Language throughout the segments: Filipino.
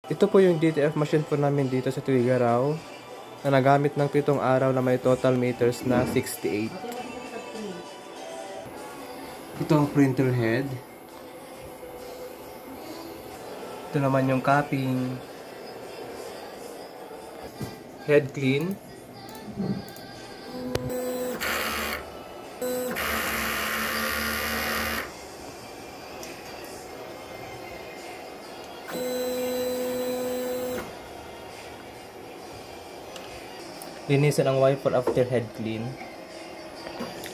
Ito po yung DTF machine po namin dito sa Tuigaraw na nagamit ng 7 araw na may total meters na 68. Ito ang printer head. Ito naman yung cupping. Head clean. Linisan ang wiper after head clean.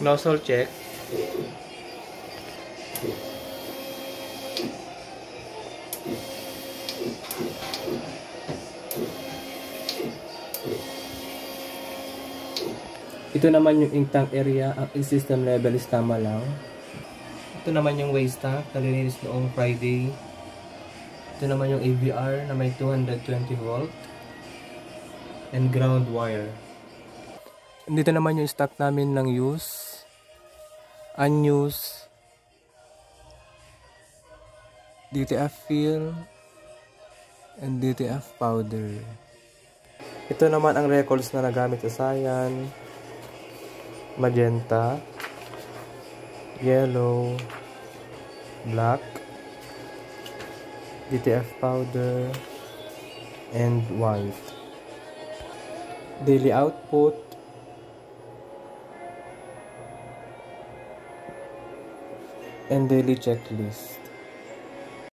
Nozzle check. Ito naman yung ink tank area. Ang system level is tama lang. Ito naman yung waste tank. Nalinis noong Friday. Ito naman yung AVR na may 220 volt. And ground wire. Dito naman yung stock namin ng use, unused, DTF fill, and DTF powder. Ito naman ang records na nagamit sa cyan, magenta, yellow, black, DTF powder, and white. Daily output, and daily checklist.